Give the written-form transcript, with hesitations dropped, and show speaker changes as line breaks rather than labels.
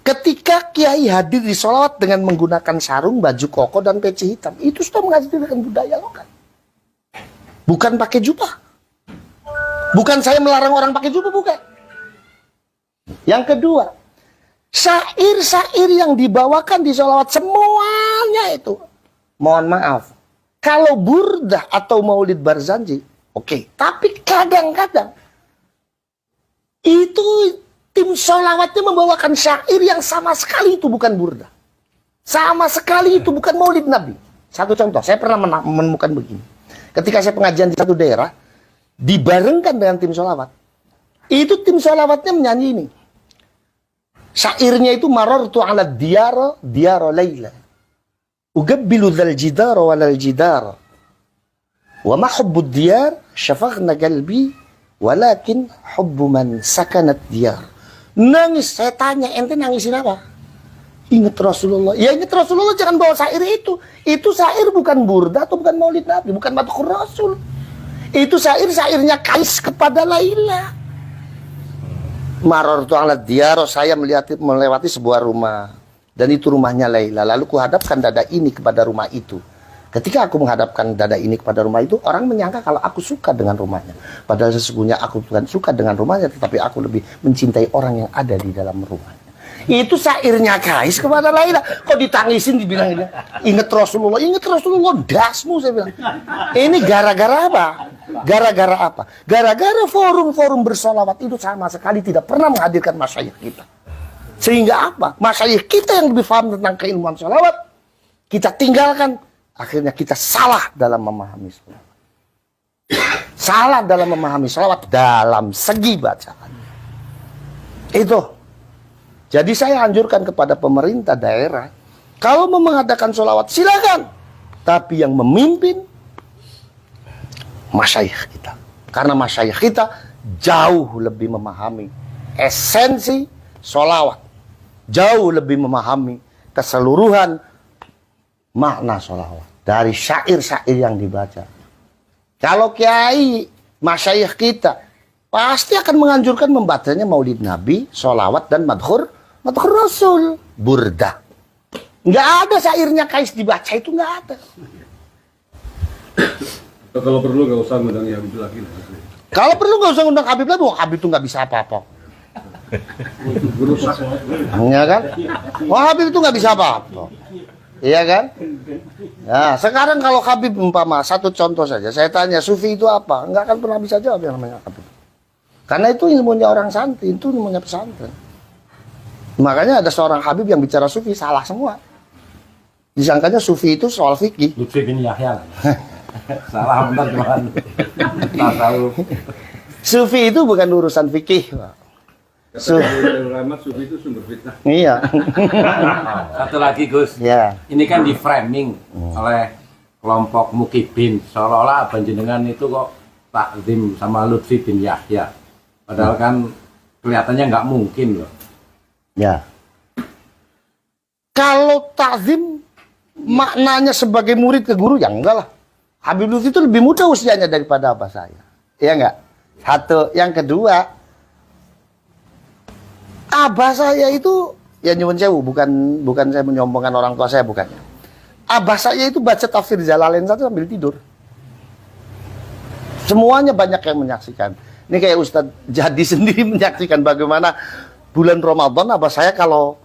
Ketika kiai hadir di sholawat dengan menggunakan sarung, baju koko, dan peci hitam, itu sudah menghadirkan budaya lokal. Bukan pakai jubah. Bukan saya melarang orang pakai jubah, bukan. Yang kedua, syair-syair yang dibawakan di sholawat semuanya itu, mohon maaf, kalau burdah atau maulid Barzanji, oke. Tapi kadang-kadang itu tim sholawatnya membawakan syair yang sama sekali itu bukan burdah. Sama sekali itu bukan maulid Nabi. Satu contoh, saya pernah menemukan begini. Ketika saya pengajian di satu daerah, dibarengkan dengan tim sholawat. Itu tim sholawatnya menyanyi ini. Syairnya itu marartu ala diyara layla. Ugabbilu dhal jidara walal jidara. Wa ma hubbud diyar syafaghna qalbi walakin hubbu man sakanat diyar. Nangis, saya tanya, ente nangisin apa? Ingat Rasulullah. Ya ingat Rasulullah, jangan bawa syair itu. Itu syair bukan burda atau bukan maulid Nabi, bukan madhur Rasul. Itu syair-syairnya Kais kepada Laila. Marartu ala diyar, saya melewati sebuah rumah. Dan itu rumahnya Laila. Lalu kuhadapkan dada ini kepada rumah itu. Ketika aku menghadapkan dada ini kepada rumah itu, orang menyangka kalau aku suka dengan rumahnya. Padahal sesungguhnya aku bukan suka dengan rumahnya, tetapi aku lebih mencintai orang yang ada di dalam rumahnya. Itu syairnya Kais kepada Laila. Kok ditangisin dibilang ini? Ingat Rasulullah, dasmu, saya bilang. Ini gara-gara apa? Gara-gara apa? Gara-gara forum-forum bersolawat itu sama sekali tidak pernah menghadirkan masyayikh kita. Sehingga apa? Masyayikh kita yang lebih paham tentang keilmuan solawat, kita tinggalkan. Akhirnya kita salah dalam memahami sholawat. Salah dalam memahami sholawat dalam segi bacaan. Itu. Jadi saya anjurkan kepada pemerintah daerah, kalau mau mengadakan sholawat silakan. Tapi yang memimpin masyayikh kita. Karena masyayikh kita jauh lebih memahami esensi sholawat. Jauh lebih memahami keseluruhan makna sholawat dari syair-syair yang dibaca. Kalau kiai masyayikh kita pasti akan menganjurkan membacanya maulid Nabi, sholawat, dan madhur Rasul, burdah. Nggak ada syairnya Kais dibaca, itu nggak ada.
Kalau perlu nggak usah ngundang Habib lagi.
Kalau perlu nggak usah ngundang Habib lagi, Habib itu nggak bisa apa-apa. Ya kan? Habib itu nggak bisa apa-apa. Iya kan? Nah, sekarang kalau Habib umpama, satu contoh saja, saya tanya Sufi itu apa? Nggak akan pernah bisa jawab yang namanya Habib. Karena itu ilmunya orang santri, itu ilmunya pesantren. Makanya ada seorang Habib yang bicara Sufi, salah semua. Disangkanya Sufi itu soal fikih.
Lutfi bin Yahya. Salah benar teman. Tasawuf.
Sufi itu bukan urusan fikih, Pak.
Ulama Sufi itu sumber fitnah.
Iya.
Satu lagi Gus.
Ya.
Ini kan di framing oleh kelompok Mukibin, seolah-olah panjenengan itu kok takzim sama Lutfi bin Yahya. Padahal kan kelihatannya nggak mungkin loh.
Ya. Kalau takzim maknanya sebagai murid ke guru, ya enggak lah. Habib Lutfi itu lebih muda usianya daripada abah saya. Iya enggak? Satu. Yang kedua, abah saya itu, ya nyuwun sewu, bukan saya menyombongkan orang tua saya, bukannya. Abah saya itu baca tafsir Jalalain satu sambil tidur. Semuanya banyak yang menyaksikan. Ini kayak Ustadz Jadi sendiri menyaksikan bagaimana bulan Ramadan abah saya kalau